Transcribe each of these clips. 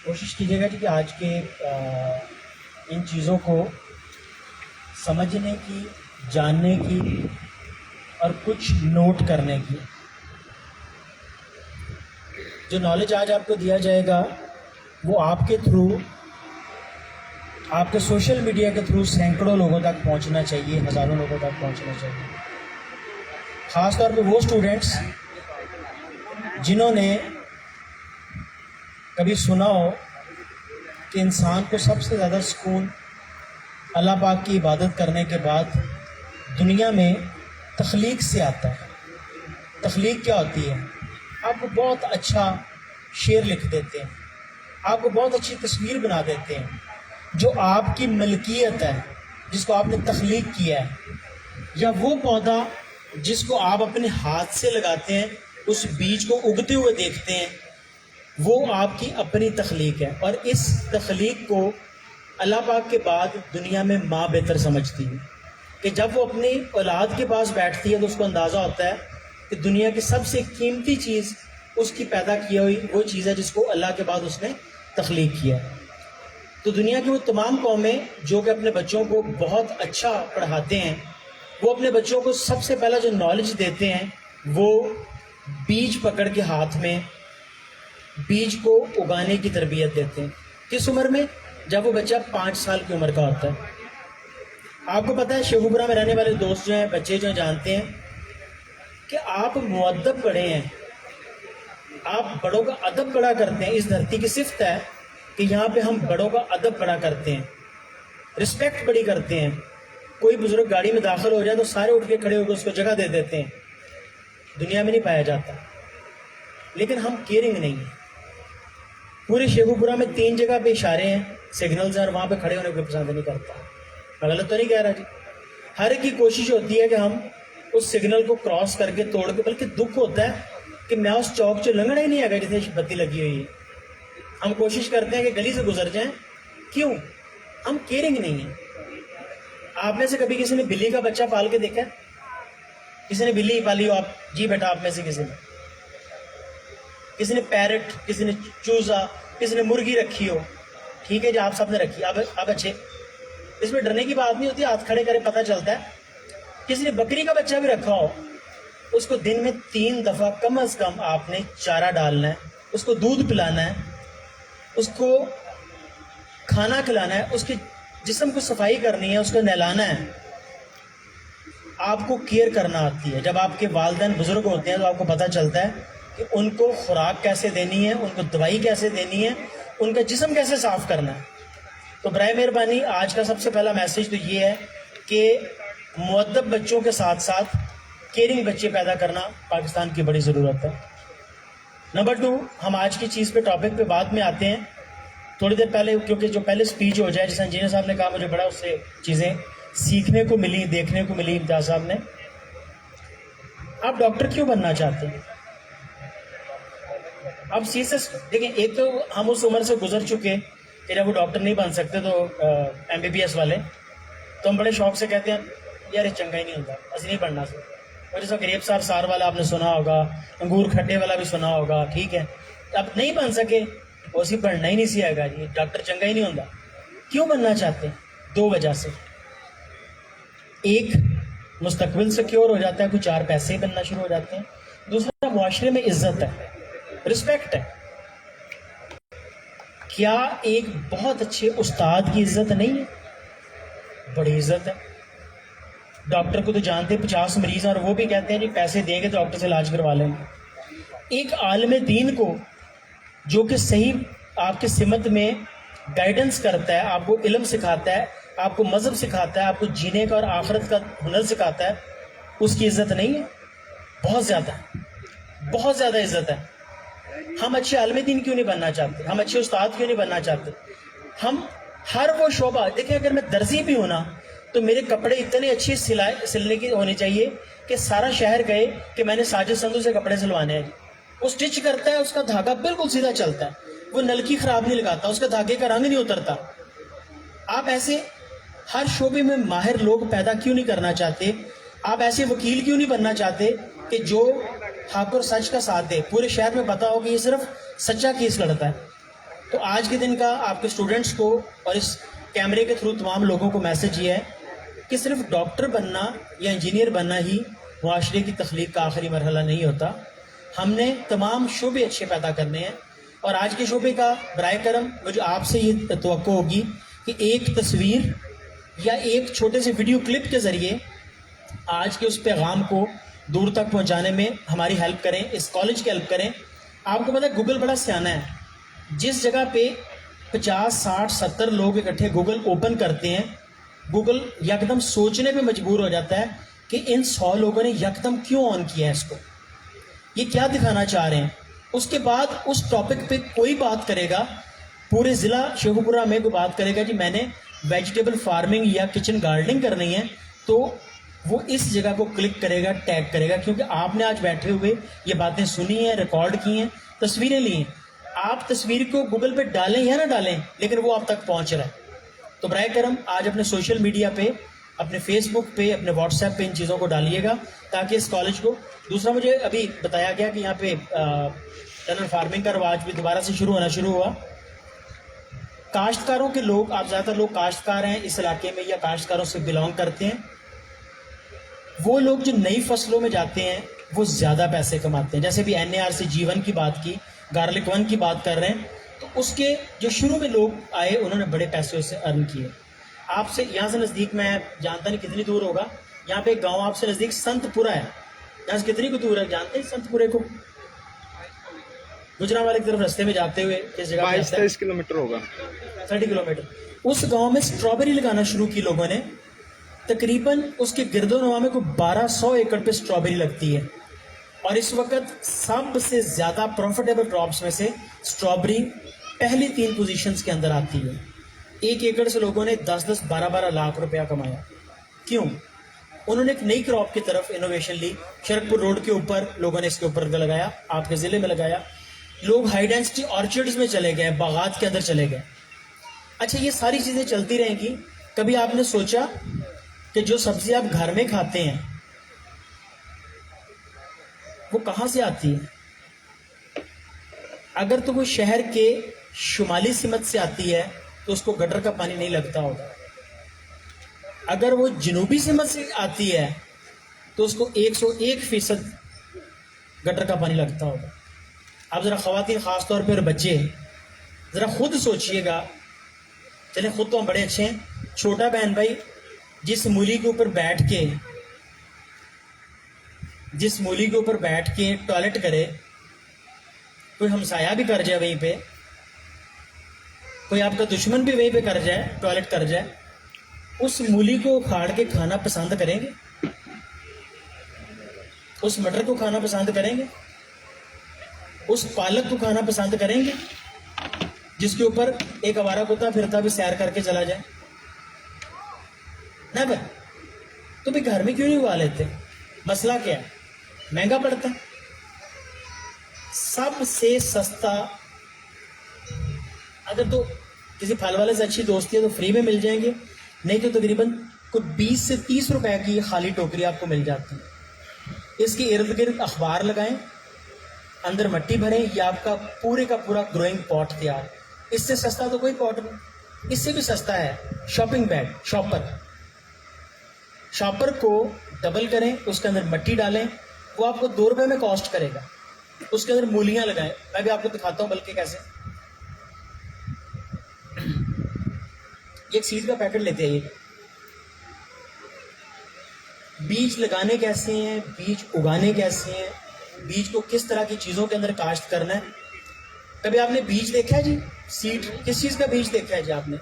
कोशिश कीजिएगा कि आज के इन चीज़ों को समझने की, जानने की और कुछ नोट करने की। जो नॉलेज आज आपको दिया जाएगा वो आपके थ्रू, आपके सोशल मीडिया के थ्रू सैकड़ों लोगों तक पहुंचना चाहिए, हज़ारों लोगों तक पहुंचना चाहिए। ख़ास तौर पे वो स्टूडेंट्स जिन्होंने कभी सुना हो कि इंसान को सबसे ज़्यादा सुकून अल्लाह पाक की इबादत करने के बाद दुनिया में तख्लीक से आता है। तख्लीक क्या होती है? आपको बहुत अच्छा शेर लिख देते हैं, आपको बहुत अच्छी तस्वीर बना देते हैं, जो आपकी मलकियत है, जिसको आपने तख्लीक किया है, या वो पौधा जिसको आप अपने हाथ से लगाते हैं, उस बीज को उगते हुए देखते हैं, वो आपकी अपनी तख्लीक है। और इस तख्लीक को अल्लाह पाक के बाद दुनिया में माँ बेहतर समझती है कि जब वो अपनी औलाद के पास बैठती है तो उसको अंदाज़ा होता है कि दुनिया की सबसे कीमती चीज़ उसकी पैदा की हुई वो चीज़ है जिसको अल्लाह के बाद उसने तख्लीक किया है। तो दुनिया की वो तमाम कौमें जो कि अपने बच्चों को बहुत अच्छा पढ़ाते हैं, वो अपने बच्चों को सबसे पहला जो नॉलेज देते हैं वो बीज पकड़ के हाथ में बीज को उगाने की तरबियत देते हैं। किस उम्र में? जब वो बच्चा 5 साल की उम्र का होता है। आपको पता है, शेखुपुरा में रहने वाले दोस्त जो हैं, बच्चे जो जानते हैं कि आप मुअद्दब बड़े हैं, आप बड़ों का अदब बड़ा करते हैं। इस धरती की सिफ्त है कि यहाँ पे हम बड़ों का अदब बड़ा करते हैं, रिस्पेक्ट बड़ी करते हैं। कोई बुजुर्ग गाड़ी में दाखिल हो जाए तो सारे उठ के खड़े होकर उसको जगह दे देते हैं। दुनिया में नहीं पाया जाता। लेकिन हम केयरिंग नहीं है। पूरे शेखुपुरा में 3 जगह पे इशारे हैं, सिग्नल्स हैं, और वहाँ पे खड़े होने को पसंद नहीं करता। मैं गलत तो नहीं कह रहा जी? हर एक की कोशिश होती है कि हम उस सिग्नल को क्रॉस करके तोड़ के, बल्कि दुख होता है कि मैं उस चौक से लंघना ही नहीं आएगा जिससे बत्ती लगी हुई है। हम कोशिश करते हैं कि गली से गुजर जाएं। क्यों? हम केयरिंग नहीं है। आप में से कभी किसी ने बिल्ली का बच्चा पाल के देखा है? किसी ने बिल्ली पाली हो आप? जी बेटा, आप में से किसी ने पैरट, किसी ने चूजा, किसी ने मुर्गी रखी हो, ठीक है जी, आप सबने रखी। अब अच्छे, इसमें डरने की बात नहीं होती, हाथ खड़े करे पता चलता है। किसी ने बकरी का बच्चा भी रखा हो, उसको दिन में 3 दफ़ा कम से कम आपने चारा डालना है, उसको दूध पिलाना है, उसको खाना खिलाना है, उसके जिस्म को सफाई करनी है, उसको नहलाना है। आपको केयर करना आती है। जब आपके वालिदैन बुजुर्ग होते हैं तो आपको पता चलता है कि उनको खुराक कैसे देनी है, उनको दवाई कैसे देनी है, उनका जिस्म कैसे साफ करना है। तो बराए मेहरबानी आज का सबसे पहला मैसेज तो ये है कि मुअद्दब बच्चों के साथ साथ केयरिंग बच्चे पैदा करना पाकिस्तान की बड़ी ज़रूरत है। नंबर 2, हम आज की चीज़ पे, टॉपिक पे बाद में आते हैं थोड़ी देर पहले, क्योंकि जो पहले स्पीच हो जाए, जैसे इंजीनियर साहब ने कहा, मुझे बड़ा उससे चीज़ें सीखने को मिली, देखने को मिली। इम्तियाज़ साहब ने, आप डॉक्टर क्यों बनना चाहते हैं? अब सीरियस देखें, एक तो हम उस उम्र से गुजर चुके कि जब वो डॉक्टर नहीं बन सकते, तो MBBS वाले, तो हम बड़े शौक से कहते हैं यार ये चंगा ही नहीं होता, असं नहीं पढ़ना से। और जैसा ग्रेप सार वाला आपने सुना होगा, अंगूर खट्टे वाला भी सुना होगा, ठीक है। अब नहीं बन सके, उसी पढ़ना ही नहीं सीखेगा जी, डॉक्टर चंगा ही नहीं होता। क्यों बनना चाहते हैं? 2 वजह से। एक, मुस्तकबिल सिक्योर हो जाता है, कुछ 4 पैसे बनना शुरू हो जाते हैं। दूसरा, मुआशरे में इज्जत है, रिस्पेक्ट है। क्या एक बहुत अच्छे उस्ताद की इज्जत नहीं है? बड़ी इज्जत है। डॉक्टर को तो जानते 50 मरीज हैं और वो भी कहते हैं जी पैसे देंगे तो डॉक्टर से इलाज करवा लेंगे। एक आलिम दीन को जो कि सही आपके सिमत में गाइडेंस करता है, आपको इल्म सिखाता है, आपको मजहब सिखाता है, आपको जीने का और आखिरत का हुनर सिखाता है, उसकी इज्जत नहीं है? बहुत ज़्यादा इज्जत है। हम अच्छे आलिम दीन क्यों नहीं बनना चाहते? हम अच्छे उस्ताद क्यों नहीं बनना चाहते? हम हर वो शोबा देखिए, अगर मैं दर्जी भी हूं ना, तो मेरे कपड़े इतने अच्छे सिलने की होने चाहिए कि सारा शहर कहे कि मैंने साजिद संधू से कपड़े सिलवाने हैं। वो स्टिच करता है, उसका धागा बिल्कुल सीधा चलता है, वो नलकी खराब नहीं लगाता, उसका धागे का रंग नहीं उतरता। आप ऐसे हर शोबे में माहिर लोग पैदा क्यों नहीं करना चाहते? आप ऐसे वकील क्यों नहीं बनना चाहते कि जो हक और सच का साथ दे, पूरे शहर में पता हो कि ये सिर्फ सच्चा केस लड़ता है। तो आज के दिन का आपके स्टूडेंट्स को और इस कैमरे के थ्रू तमाम लोगों को मैसेज ये है कि सिर्फ डॉक्टर बनना या इंजीनियर बनना ही मुआशरे की तख्लीक का आखिरी मरहला नहीं होता। हमने तमाम शोबे अच्छे पैदा करने हैं, और आज के शोबे का बराए करम मुझे आपसे ये तवक्को होगी कि एक तस्वीर या एक छोटे से वीडियो क्लिप के ज़रिए आज के उस पैगाम को दूर तक पहुंचाने में हमारी हेल्प करें, इस कॉलेज की हेल्प करें। आपको पता है गूगल बड़ा सियाना है, जिस जगह पे 50, 60, 70 लोग इकट्ठे गूगल ओपन करते हैं, गूगल यकदम सोचने पे मजबूर हो जाता है कि इन 100 लोगों ने यकदम क्यों ऑन किया है इसको, ये क्या दिखाना चाह रहे हैं। उसके बाद उस टॉपिक पे कोई बात करेगा, पूरे ज़िला शेखुपुरा में कोई बात करेगा कि मैंने वेजिटेबल फार्मिंग या किचन गार्डनिंग करनी है, तो वो इस जगह को क्लिक करेगा, टैग करेगा, क्योंकि आपने आज बैठे हुए ये बातें सुनी हैं, रिकॉर्ड की हैं, तस्वीरें ली हैं। आप तस्वीर को गूगल पे डालें या ना डालें, लेकिन वो आप तक पहुंच रहा है। तो बराए करम आज अपने सोशल मीडिया पे, अपने फेसबुक पे, अपने व्हाट्सएप पे इन चीज़ों को डालिएगा ताकि इस कॉलेज को। दूसरा, मुझे अभी बताया गया कि यहाँ पे टनल फार्मिंग का रवाज भी दोबारा से शुरू हुआ। काश्तकारों के लोग, आप ज़्यादातर लोग काश्तकार हैं इस इलाके में या काश्तकारों से बिलोंग करते हैं, वो लोग जो नई फसलों में जाते हैं वो ज़्यादा पैसे कमाते हैं। जैसे भी NAR से जीवन की बात की, गार्लिक वन की बात कर रहे हैं, तो उसके जो शुरू में लोग आए उन्होंने बड़े पैसे उससे अर्न किए। आपसे यहाँ से नज़दीक, मैं जानता नहीं कितनी दूर होगा, यहाँ पे एक गाँव आपसे नज़दीक संतपुरा है, यहाँ से कितनी को दूर है जानते हैं संतपुरे को? गुजरांवाले की तरफ रास्ते में जाते हुए किस जगह? 22-23 किलोमीटर होगा, 30 किलोमीटर। उस गांव में स्ट्रॉबेरी लगाना शुरू की लोगों ने। तकरीबन उसके गिरदोनवा में कोई 1200 एकड़ पे स्ट्रॉबेरी लगती है, और इस वक्त सबसे ज़्यादा प्रॉफिटेबल क्रॉप्स में से स्ट्रॉबेरी पहली 3 पोजीशंस के अंदर आती है। 1 एकड़ से लोगों ने 10-10, 12-12 लाख रुपया कमाया। क्यों? उन्होंने एक नई क्रॉप की तरफ इनोवेशन ली। शरकपुर रोड के ऊपर लोगों ने इसके ऊपर लगाया, आपके ज़िले में लगाया। लोग हाई डेंसिटी ऑर्चर्ड्स में चले गए, बागात के अंदर चले गए। अच्छा, ये सारी चीज़ें चलती रहेंगी। कभी आपने सोचा कि जो सब्जी आप घर में खाते हैं वो कहाँ से आती है? अगर तो कोई शहर के शुमाली सिमत से आती है तो उसको गटर का पानी नहीं लगता होगा। अगर वो जनूबी सिमत से आती है तो उसको 101% गटर का पानी लगता होगा। आप ज़रा ख़वातीन ख़ास तौर पर, और बच्चे, ज़रा खुद सोचिएगा। चले खुद तो हम बड़े अच्छे हैं, छोटा बहन भाई जिस मूली के ऊपर बैठ के टॉयलेट करे, कोई हमसाया भी कर जाए वहीं पे, कोई आपका दुश्मन भी वहीं पे कर जाए, टॉयलेट कर जाए, उस मूली को उखाड़ के खाना पसंद करेंगे? उस मटर को खाना पसंद करेंगे? उस पालक को खाना पसंद करेंगे जिसके ऊपर एक आवारा कुत्ता फिरता भी सैर करके चला जाए? ना भाई, तो भी घर में क्यों नहीं उगा लेते? मसला क्या है? महंगा पड़ता है। सबसे सस्ता, अगर तो किसी फल वाले से अच्छी दोस्ती है तो फ्री में मिल जाएंगे, नहीं तो तकरीबन कोई 20 से 30 रुपए की खाली टोकरी आपको मिल जाती है। इसके इर्द गिर्द अखबार लगाएं, अंदर मट्टी भरें, ये आपका पूरे का पूरा ग्रोइंग पॉट तैयार। इससे सस्ता तो कोई पॉट नहीं। इससे भी सस्ता है शॉपिंग बैग, शॉपर को डबल करें, उसके अंदर मट्टी डालें, वो आपको 2 रुपए में कॉस्ट करेगा। उसके अंदर मूलियां लगाएं, मैं भी आपको दिखाता हूं बल्कि कैसे। एक सीड का पैकेट लेते हैं, ये बीज लगाने कैसे हैं, बीज उगाने कैसे हैं, बीज को किस तरह की चीज़ों के अंदर काश्त करना है। कभी आपने बीज देखा है जी? सीड, किस चीज़ का बीज देखा है जी आपने?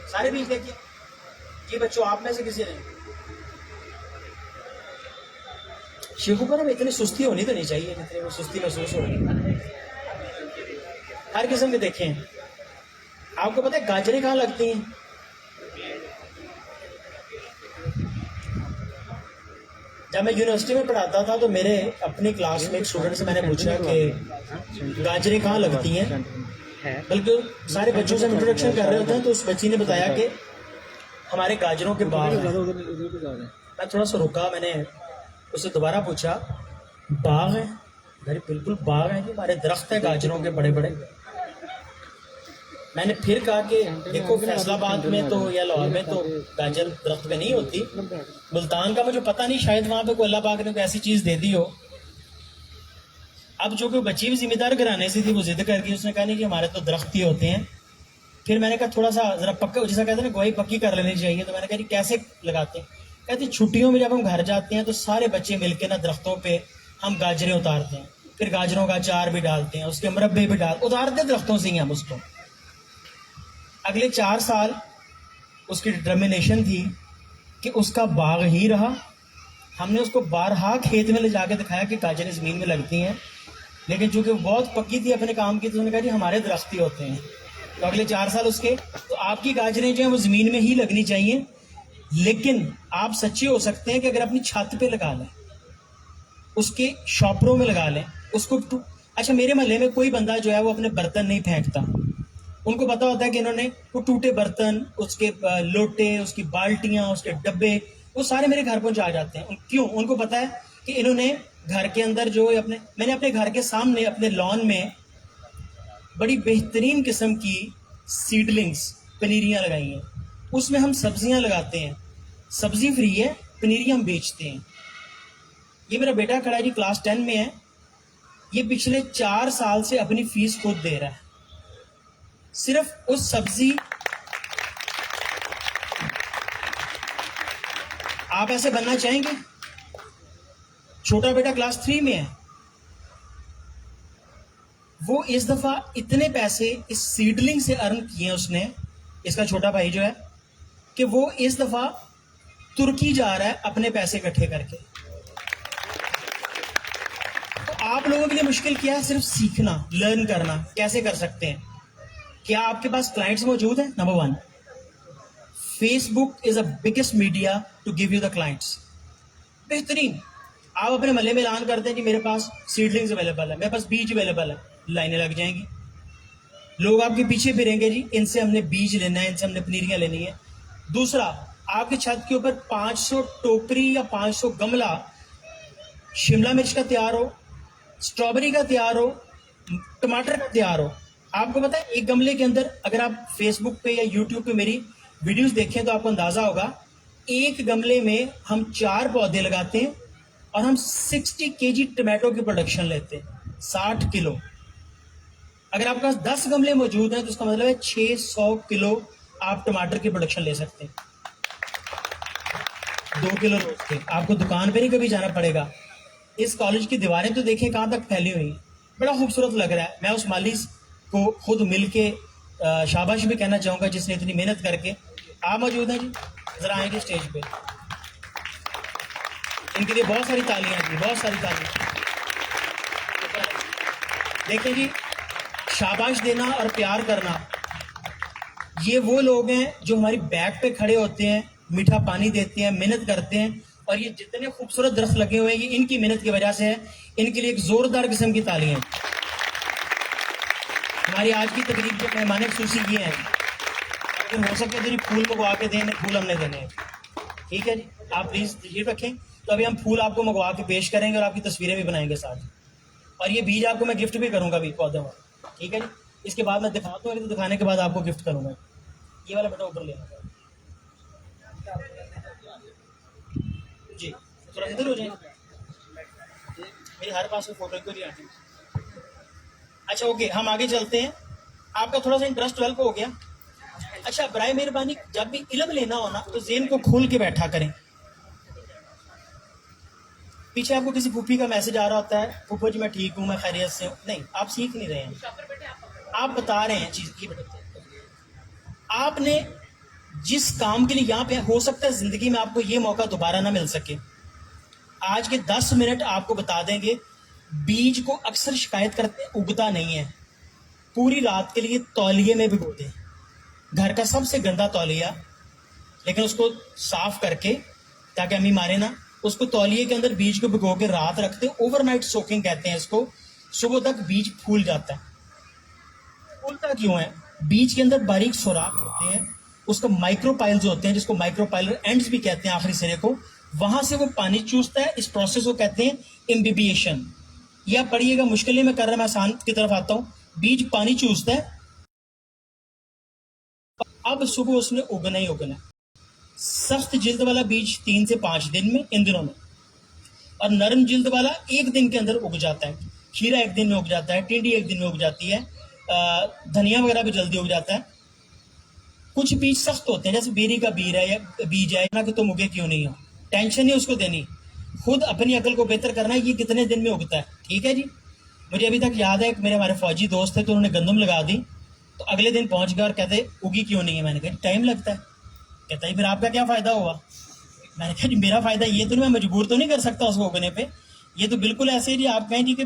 सारे बीज देखिए जी बच्चों, आप में से किसी ने? शेखुपुरा में इतनी सुस्ती होनी तो नहीं चाहिए जितनी वो सुस्ती महसूस हो रही है। हर किस्म के देखें। आपको पता है गाजरें कहाँ लगती हैं? जब मैं यूनिवर्सिटी में पढ़ाता था तो मेरे अपनी क्लास में एक स्टूडेंट से मैंने पूछा कि गाजरें कहाँ लगती हैं, बल्कि सारे बच्चों से इंट्रोडक्शन कर रहे होते हैं, तो उस बच्ची ने बताया कि हमारे गाजरों के बाग हैं। मैं थोड़ा सा रुका, मैंने उससे दोबारा पूछा, बाग है? अरे बिल्कुल बाग है जी, हमारे दरख्त है गाजरों के बड़े बड़े। मैंने फिर कहा कि देखो फैसलाबाद में तो या लाहौर में तो गाजर दरख्त पे नहीं होती, मुल्तान का मुझे पता नहीं, शायद वहाँ पे कोई अल्लाह पाक ने कोई ऐसी चीज़ दे दी हो। अब जो कि बच्ची भी जिम्मेदार घराने से थी, वो जिद कर गई, उसने कहा नहीं कि हमारे तो दरख्त ही होते हैं। फिर मैंने कहा थोड़ा सा ज़रा पक्का, जैसा कहते हैं ना गोई पक्की कर लेनी चाहिए, तो मैंने कहा कैसे लगाते हैं? कहती छुट्टियों में जब हम घर जाते हैं तो सारे बच्चे मिलके ना दरख्तों पे हम गाजरें उतारते हैं, फिर गाजरों का अचार भी डालते हैं, उसके मुरब्बे भी उतारते हैं दरख्तों से ही हम उसको। अगले 4 साल उसकी डिटर्मिनेशन थी कि उसका बाग ही रहा। हमने उसको बारहा खेत में ले जाके दिखाया कि गाजरें ज़मीन में लगती हैं, लेकिन चूंकि वो बहुत पक्की थी अपने काम की, तो उन्होंने कहा जी हमारे दरख्त ही होते हैं। तो अगले 4 साल उसके, तो आपकी गाजरें जो हैं वो ज़मीन में ही लगनी चाहिए, लेकिन आप सच्चे हो सकते हैं कि अगर अपनी छत पे लगा लें, उसके शॉपरों में लगा लें उसको। अच्छा, मेरे मोहल्ले में कोई बंदा जो है वो अपने बर्तन नहीं फेंकता, उनको पता होता है कि इन्होंने वो टूटे बर्तन, उसके लोटे, उसकी बाल्टियां, उसके डब्बे, वो सारे मेरे घर पहुंचा जाते हैं। क्यों? उनको पता है कि इन्होंने घर के अंदर जो मैंने अपने घर के सामने अपने लॉन में बड़ी बेहतरीन किस्म की सीडलिंग्स पनीरियां लगाई हैं, उसमें हम सब्जियां लगाते हैं, सब्जी फ्री है, पनीरियां हम बेचते हैं। ये मेरा बेटा खड़ा है जी, क्लास 10 में है, ये पिछले 4 साल से अपनी फीस खुद दे रहा है, सिर्फ उस सब्जी। आप ऐसे बनना चाहेंगे? छोटा बेटा क्लास 3 में है, वो इस दफा इतने पैसे इस सीडलिंग से अर्न किए उसने, इसका छोटा भाई जो है, कि वो इस दफा तुर्की जा रहा है अपने पैसे इकट्ठे करके। तो आप लोगों के लिए मुश्किल क्या है? सिर्फ सीखना, लर्न करना। कैसे कर सकते हैं? क्या आपके पास क्लाइंट्स मौजूद हैं? Number 1, Facebook is a biggest media to give you the clients. बेहतरीन, आप अपने महल्ले में ऐलान करते हैं कि मेरे पास सीडलिंग्स अवेलेबल है, मेरे पास बीज अवेलेबल है, लाइनें लग जाएंगी, लोग आपके पीछे फिरेंगे जी, इनसे हमने बीज लेना है, इनसे हमने पनीरियां लेनी है। दूसरा, आपकी छत के ऊपर 500 टोकरी या 500 गमला शिमला मिर्च का तैयार हो, स्ट्रॉबेरी का तैयार हो, टमाटर का तैयार हो। आपको पता है एक गमले के अंदर, अगर आप फेसबुक पे या यूट्यूब पे मेरी वीडियोस देखें तो आपको अंदाजा होगा, एक गमले में हम 4 पौधे लगाते हैं और हम 60 केजी टमाटो की प्रोडक्शन लेते हैं, 60 किलो। अगर आपके पास 10 गमले मौजूद हैं तो इसका मतलब है 600 किलो आप टमाटर की प्रोडक्शन ले सकते हैं, 2 किलो रोज के। आपको दुकान पे नहीं कभी जाना पड़ेगा। इस कॉलेज की दीवारें तो देखें कहाँ तक फैली हुई, बड़ा खूबसूरत लग रहा है। मैं उस माली को खुद मिल के शाबाश भी कहना चाहूँगा जिसने इतनी मेहनत करके। आप मौजूद हैं जी, जरा आएंगे स्टेज पे, इनके लिए बहुत सारी तालियां जी, बहुत सारी तालियां। देखें जी, शाबाश देना और प्यार करना, ये वो लोग हैं जो हमारी बैक पे खड़े होते हैं, मीठा पानी देते हैं, मेहनत करते हैं, और ये जितने खूबसूरत दरख्त लगे हुए हैं ये इनकी मेहनत की वजह से है। इनके लिए एक जोरदार किस्म की तालियां। हमारी आज की तकरीब के मेहमान खुसूसी ये हैं, अगर हो सके तो जी फूल मंगवा के दें, फूल हमने देने हैं, ठीक है जी, आप प्लीज तशरीफ रखें। तो अभी हम फूल आपको मंगवा के पेश करेंगे और आपकी तस्वीरें भी बनाएंगे साथ, और ये बीज आपको मैं गिफ्ट भी करूंगा अभी पौधे में, ठीक है जी। इसके बाद मैं दिखाता हूँ, तो दिखाने के बाद आपको गिफ्ट करूंगा। ये वाला बेटा ऊपर लेना जी, थोड़ा इधर हो जाए, मेरी हर पास में फोटो को नहीं आती। अच्छा ओके, हम आगे चलते हैं। आपका थोड़ा सा इंटरेस्ट डेवलप हो गया। अच्छा, बराए मेहरबानी जब भी इल्म लेना हो ना तो ज़हन को खोल के बैठा करें। पीछे आपको किसी फूफी का मैसेज आ रहा होता है, फूफो जी मैं ठीक हूँ, मैं खैरियत से हूँ, नहीं, आप सीख नहीं रहे हैं, आप बता रहे हैं चीज। ये आपने जिस काम के लिए यहाँ पे, हो सकता है जिंदगी में आपको ये मौका दोबारा ना मिल सके। आज के 10 मिनट आपको बता देंगे। बीज को अक्सर शिकायत करते हैं उगता नहीं है, पूरी रात के लिए तौलिए में भिगो दें, घर का सबसे गंदा तौलिया, लेकिन उसको साफ करके ताकि अम्मी मारे ना, उसको तौलिए के अंदर बीज को भिगो के रात रखते हैं, ओवरनाइट सोकिंग कहते हैं इसको। सुबह तक बीज फूल जाता है। फूलता क्यों है? बीज के अंदर बारीक सुराख होते हैं, उसको माइक्रोपाइल्स होते हैं, जिसको माइक्रोपाइलर एंड्स भी कहते हैं, आखिरी सिरे को, वहां से वो पानी चूसता है। इस प्रोसेस को कहते हैं इम्बिबिएशन। यह पढ़िएगा, मुश्किल नहीं मैं कर रहा, मैं आसान की तरफ आता हूं। बीज पानी चूसता है, अब सुबह उसने उगना ही उगना है। सख्त जिल्द वाला बीज 3 से 5 दिन में, इन दिनों में, और नरम जिल्द वाला 1 दिन के अंदर उग जाता है। खीरा 1 दिन में उग जाता है, टिंडी 1 दिन में उग जाती है, धनिया वगैरह भी जल्दी उग जाता है। कुछ बीज सख्त होते हैं, जैसे बेरी का बीज है ना, कि तुम उगे क्यों नहीं हो, टेंशन नहीं उसको देनी, खुद अपनी अकल को बेहतर करना है, ये कितने दिन में उगता है। ठीक है जी। मुझे अभी तक याद है, हमारे फौजी दोस्त थे, तो उन्होंने गंदम लगा दी, तो अगले दिन पहुंच गए और कहते उगी क्यों नहीं है। मैंने कहा टाइम लगता है। कहता है फिर आपका क्या फ़ायदा हुआ। मैंने कहा जी मेरा फ़ायदा ये तो नहीं, मैं मजबूर तो नहीं कर सकता उसको उगने पे। ये तो बिल्कुल ऐसे ही जी, आप कहें जी कि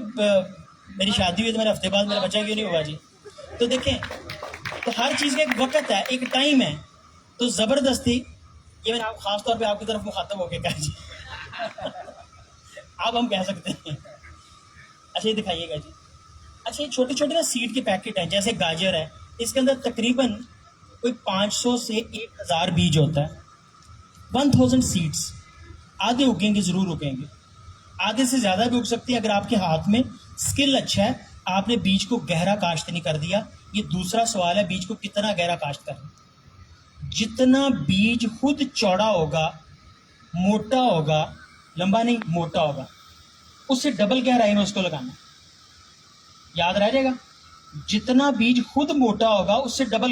मेरी शादी हुई तो मेरे हफ्ते बाद मेरा बच्चा क्यों नहीं हुआ जी। तो देखें, तो हर चीज़ का एक वक्त है, एक टाइम है। तो ज़बरदस्ती, ये मैंने आप खास तौर पे आपकी तरफ मुखातब होकर कहा जी आप हम कह सकते हैं। अच्छा ये दिखाइएगा जी। अच्छा ये छोटे छोटे ना सीड के पैकेट हैं, जैसे गाजर है, इसके अंदर तकरीबन कोई 500 से 1000 बीज होता है। 1000 सीड्स, आधे उगेंगे, ज़रूर उगेंगे, आधे से ज़्यादा भी उग सकती है अगर आपके हाथ में स्किल अच्छा है, आपने बीज को गहरा काश्त नहीं कर दिया। ये दूसरा सवाल है, बीज को कितना गहरा काश्त करना। जितना बीज खुद चौड़ा होगा, मोटा होगा, लंबा नहीं मोटा होगा, उससे डबल गहराई में उसको लगाना। याद रह जाएगा, जितना बीज खुद मोटा होगा उससे डबल